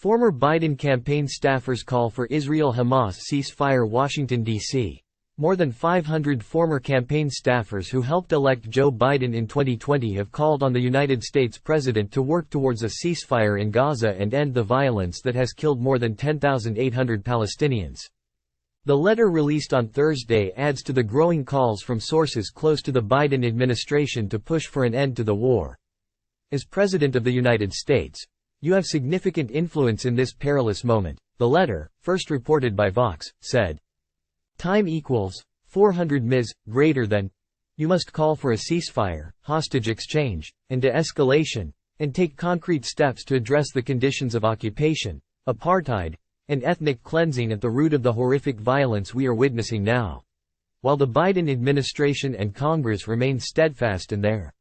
Former Biden campaign staffers call for Israel-Hamas ceasefire. Washington, D.C. More than 500 former campaign staffers who helped elect Joe Biden in 2020 have called on the United States president to work towards a ceasefire in Gaza and end the violence that has killed more than 10,800 Palestinians. The letter released on Thursday adds to the growing calls from sources close to the Biden administration to push for an end to the war. As President of the United States, you have significant influence in this perilous moment, the letter, first reported by Vox, said. Time equals 400 ms. greater than. You must call for a ceasefire, hostage exchange, and de-escalation, and take concrete steps to address the conditions of occupation, apartheid, and ethnic cleansing at the root of the horrific violence we are witnessing now. While the Biden administration and Congress remain steadfast in their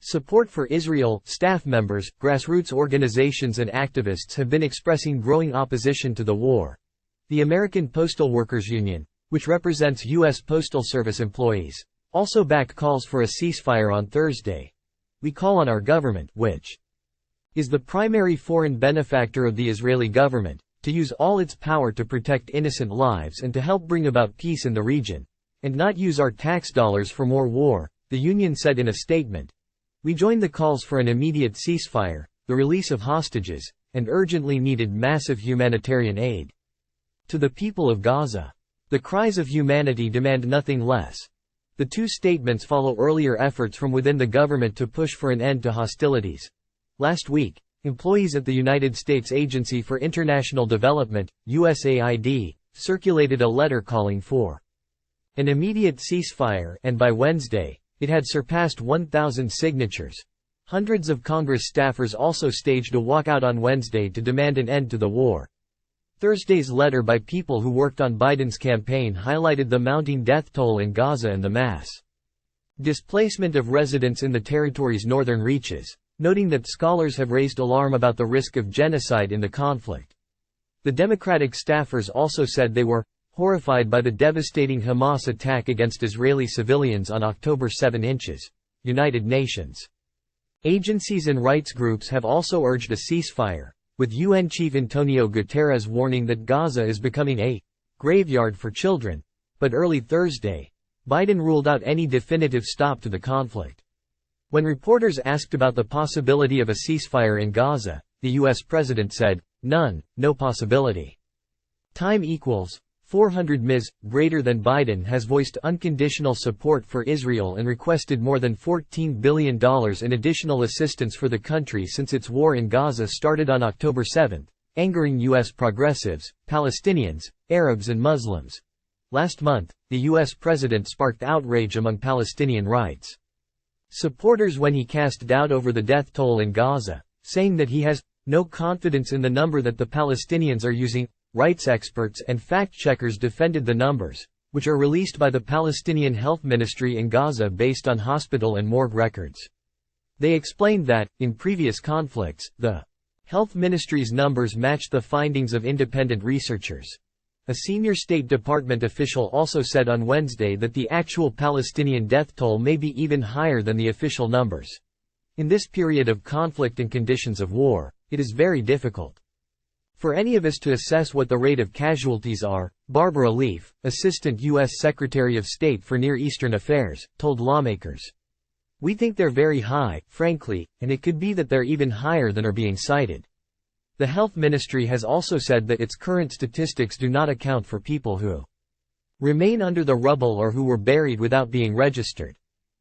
support for Israel, staff members, grassroots organizations and activists have been expressing growing opposition to the war. The American Postal Workers Union, which represents U.S. Postal Service employees, also backed calls for a ceasefire on Thursday. We call on our government, which is the primary foreign benefactor of the Israeli government, to use all its power to protect innocent lives and to help bring about peace in the region, and not use our tax dollars for more war, the union said in a statement. We join the calls for an immediate ceasefire, the release of hostages, and urgently needed massive humanitarian aid to the people of Gaza. The cries of humanity demand nothing less. The two statements follow earlier efforts from within the government to push for an end to hostilities. Last week, employees at the United States Agency for International Development, USAID, circulated a letter calling for an immediate ceasefire, and by Wednesday, it had surpassed 1,000 signatures. Hundreds of Congress staffers also staged a walkout on Wednesday to demand an end to the war. Thursday's letter by people who worked on Biden's campaign highlighted the mounting death toll in Gaza and the mass displacement of residents in the territory's northern reaches, noting that scholars have raised alarm about the risk of genocide in the conflict. The Democratic staffers also said they were horrified by the devastating Hamas attack against Israeli civilians on October 7. United Nations agencies and rights groups have also urged a ceasefire, with UN Chief Antonio Guterres warning that Gaza is becoming a graveyard for children. But early Thursday, Biden ruled out any definitive stop to the conflict. When reporters asked about the possibility of a ceasefire in Gaza, the U.S. president said, "None, no possibility." Time equals 400 ms. greater than. Biden has voiced unconditional support for Israel and requested more than $14 billion in additional assistance for the country since its war in Gaza started on October 7, angering U.S. progressives, Palestinians, Arabs and Muslims. Last month, the U.S. president sparked outrage among Palestinian rights supporters when he cast doubt over the death toll in Gaza, saying that he has no confidence in the number that the Palestinians are using. Rights experts and fact-checkers defended the numbers, which are released by the Palestinian Health Ministry in Gaza based on hospital and morgue records. They explained that, in previous conflicts, the health ministry's numbers matched the findings of independent researchers. A senior State Department official also said on Wednesday that the actual Palestinian death toll may be even higher than the official numbers. In this period of conflict and conditions of war, it is very difficult for any of us to assess what the rate of casualties are, Barbara Leaf, Assistant U.S. Secretary of State for Near Eastern Affairs, told lawmakers. We think they're very high, frankly, and it could be that they're even higher than are being cited. The health ministry has also said that its current statistics do not account for people who remain under the rubble or who were buried without being registered.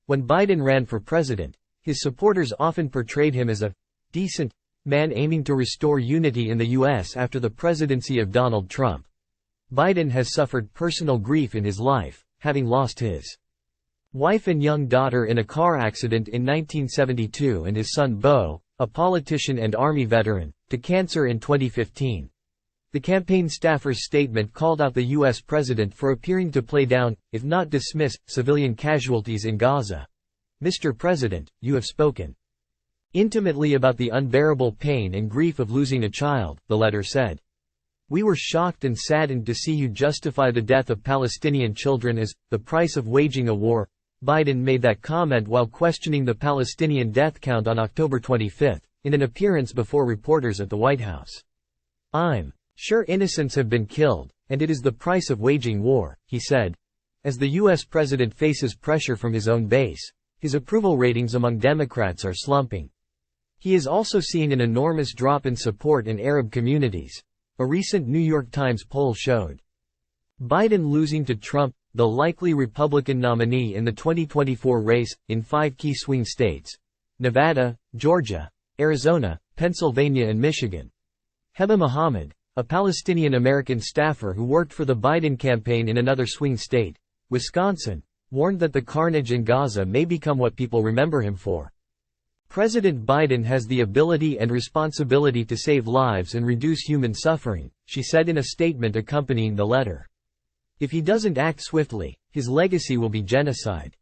When Biden ran for president, his supporters often portrayed him as a decent man aiming to restore unity in the U.S. after the presidency of Donald Trump. Biden has suffered personal grief in his life, having lost his wife and young daughter in a car accident in 1972 and his son Beau, a politician and Army veteran, to cancer in 2015. The campaign staffer's statement called out the U.S. president for appearing to play down, if not dismiss, civilian casualties in Gaza. Mr. President, you have spoken intimately about the unbearable pain and grief of losing a child, the letter said. We were shocked and saddened to see you justify the death of Palestinian children as the price of waging a war. Biden made that comment while questioning the Palestinian death count on October 25, in an appearance before reporters at the White House. "I'm sure innocents have been killed, and it is the price of waging war," he said. As the U.S. president faces pressure from his own base, his approval ratings among Democrats are slumping. He is also seeing an enormous drop in support in Arab communities, a recent New York Times poll showed. Biden losing to Trump, the likely Republican nominee in the 2024 race, in 5 key swing states: Nevada, Georgia, Arizona, Pennsylvania and Michigan. Heba Mohammed, a Palestinian-American staffer who worked for the Biden campaign in another swing state, Wisconsin, warned that the carnage in Gaza may become what people remember him for. "President Biden has the ability and responsibility to save lives and reduce human suffering," she said in a statement accompanying the letter. "If he doesn't act swiftly, his legacy will be genocide."